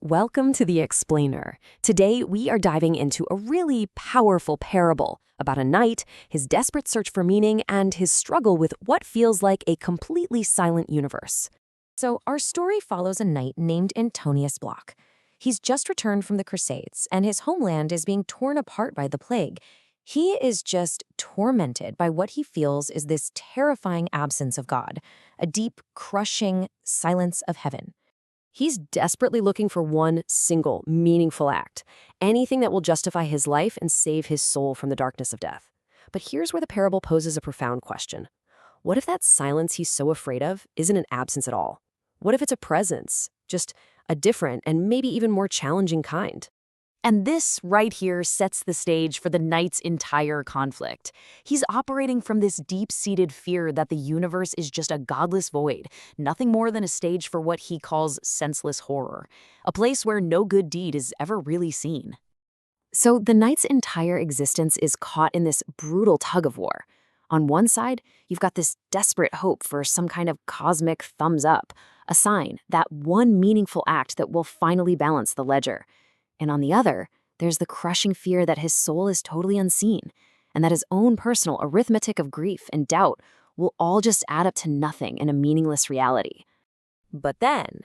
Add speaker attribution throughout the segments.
Speaker 1: Welcome to The Explainer. Today, we are diving into a really powerful parable about a knight, his desperate search for meaning, and his struggle with what feels like a completely silent universe. So, our story follows a knight named Antonius Block. He's just returned from the Crusades, and his homeland is being torn apart by the plague. He is just tormented by what he feels is this terrifying absence of God, a deep, crushing silence of heaven. He's desperately looking for one single, meaningful act, anything that will justify his life and save his soul from the darkness of death. But here's where the parable poses a profound question. What if that silence he's so afraid of isn't an absence at all? What if it's a presence, just a different and maybe even more challenging kind?
Speaker 2: And this right here sets the stage for the knight's entire conflict. He's operating from this deep-seated fear that the universe is just a godless void, nothing more than a stage for what he calls senseless horror, a place where no good deed is ever really seen.
Speaker 1: So the knight's entire existence is caught in this brutal tug-of-war. On one side, you've got this desperate hope for some kind of cosmic thumbs up, a sign, that one meaningful act that will finally balance the ledger. And on the other, there's the crushing fear that his soul is totally unseen, and that his own personal arithmetic of grief and doubt will all just add up to nothing in a meaningless reality. But then,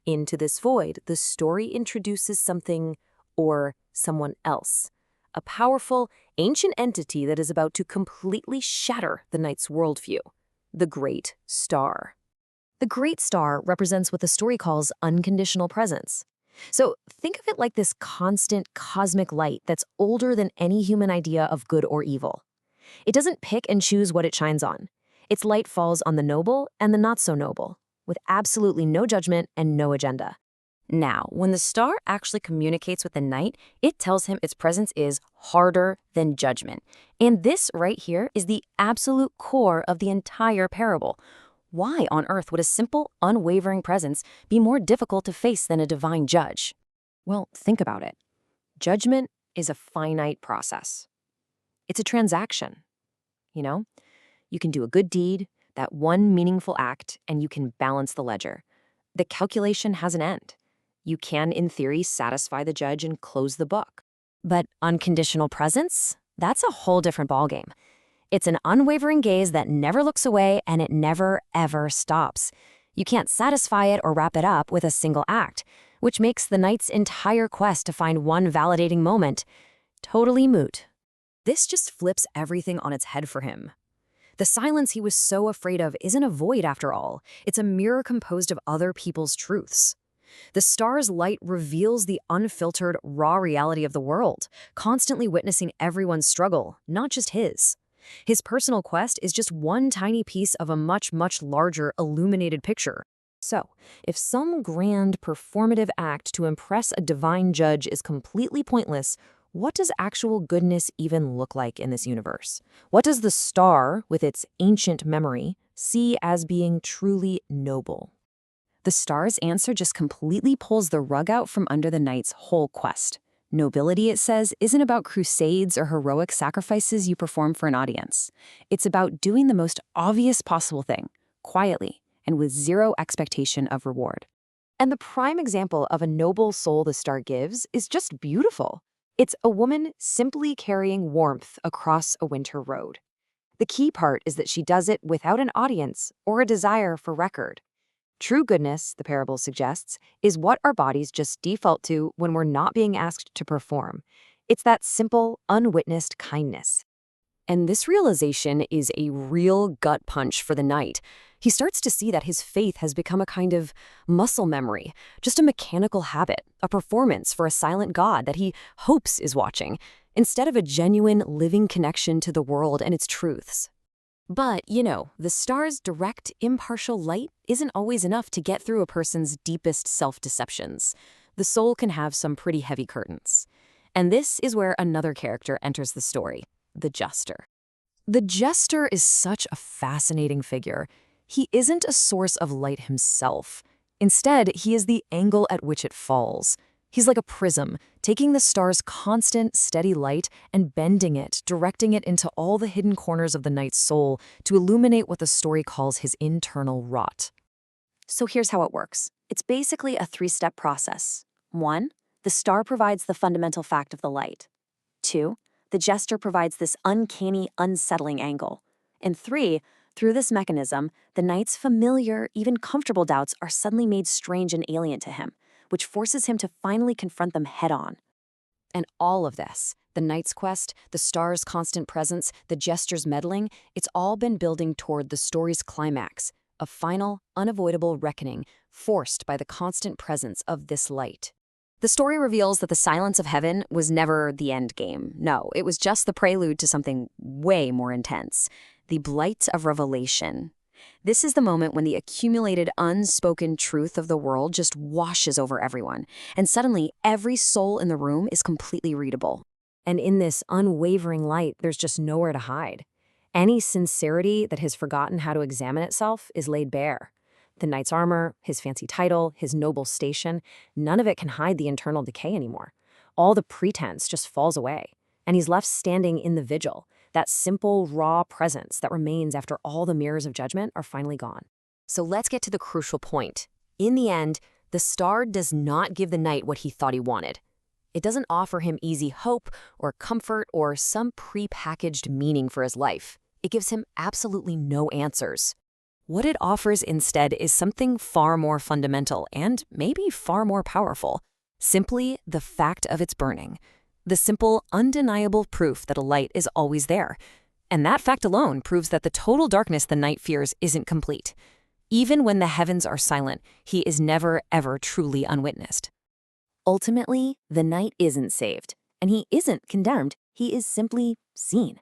Speaker 1: into this void, the story introduces something or someone else, a powerful, ancient entity that is about to completely shatter the knight's worldview, the Great Star. The Great Star represents what the story calls unconditional presence. So think of it like this constant cosmic light that's older than any human idea of good or evil. It doesn't pick and choose what it shines on. Its light falls on the noble and the not so noble, with absolutely no judgment and no agenda. Now, when the star actually communicates with the knight, it tells him its presence is harder than judgment. And this right here is the absolute core of the entire parable. Why on earth would a simple, unwavering presence be more difficult to face than a divine judge? Well, think about it. Judgment is a finite process. It's a transaction. You can do a good deed, that one meaningful act, and you can balance the ledger. The calculation has an end. You can, in theory, satisfy the judge and close the book. But unconditional presence? That's a whole different ballgame. It's an unwavering gaze that never looks away, and it never, ever stops. You can't satisfy it or wrap it up with a single act, which makes the knight's entire quest to find one validating moment totally moot. This just flips everything on its head for him. The silence he was so afraid of isn't a void after all. It's a mirror composed of other people's truths. The star's light reveals the unfiltered, raw reality of the world, constantly witnessing everyone's struggle, not just his. His personal quest is just one tiny piece of a much, much larger illuminated picture. So, if some grand performative act to impress a divine judge is completely pointless, what does actual goodness even look like in this universe? What does the star, with its ancient memory, see as being truly noble? The star's answer just completely pulls the rug out from under the knight's whole quest. Nobility, it says, isn't about crusades or heroic sacrifices you perform for an audience. It's about doing the most obvious possible thing, quietly, and with zero expectation of reward. And the prime example of a noble soul the star gives is just beautiful. It's a woman simply carrying warmth across a winter road. The key part is that she does it without an audience or a desire for record. True goodness, the parable suggests, is what our bodies just default to when we're not being asked to perform. It's that simple, unwitnessed kindness. And this realization is a real gut punch for the knight. He starts to see that his faith has become a kind of muscle memory, just a mechanical habit, a performance for a silent God that he hopes is watching, instead of a genuine, living connection to the world and its truths. But, the star's direct, impartial light isn't always enough to get through a person's deepest self-deceptions. The soul can have some pretty heavy curtains. And this is where another character enters the story, the jester. The jester is such a fascinating figure. He isn't a source of light himself. Instead, he is the angle at which it falls. He's like a prism, taking the star's constant, steady light and bending it, directing it into all the hidden corners of the knight's soul to illuminate what the story calls his internal rot. So here's how it works. It's basically a three-step process.
Speaker 3: 1. The star provides the fundamental fact of the light. 2. The jester provides this uncanny, unsettling angle. And 3. Through this mechanism, the knight's familiar, even comfortable doubts are suddenly made strange and alien to him, which forces him to finally confront them head-on.
Speaker 1: And all of this, the knight's quest, the star's constant presence, the jester's meddling, it's all been building toward the story's climax, a final, unavoidable reckoning forced by the constant presence of this light. The story reveals that the silence of heaven was never the end game. No, it was just the prelude to something way more intense, the Blight of Revelation. This is the moment when the accumulated unspoken truth of the world just washes over everyone, and suddenly every soul in the room is completely readable. And in this unwavering light, there's just nowhere to hide. Any sincerity that has forgotten how to examine itself is laid bare. The knight's armor, his fancy title, his noble station, none of it can hide the internal decay anymore. All the pretense just falls away, and he's left standing in the vigil, that simple, raw presence that remains after all the mirrors of judgment are finally gone. So let's get to the crucial point. In the end, the star does not give the knight what he thought he wanted. It doesn't offer him easy hope or comfort or some pre-packaged meaning for his life. It gives him absolutely no answers. What it offers instead is something far more fundamental and maybe far more powerful. Simply the fact of its burning. The simple, undeniable proof that a light is always there. And that fact alone proves that the total darkness the knight fears isn't complete. Even when the heavens are silent, he is never, ever truly unwitnessed.
Speaker 3: Ultimately, the knight isn't saved, and he isn't condemned, he is simply seen.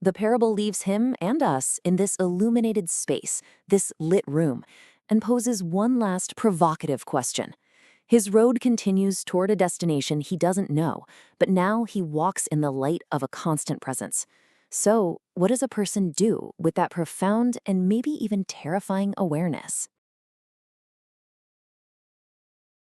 Speaker 3: The parable leaves him and us in this illuminated space, this lit room, and poses one last provocative question. His road continues toward a destination he doesn't know, but now he walks in the light of a constant presence. So, what does a person do with that profound and maybe even terrifying awareness?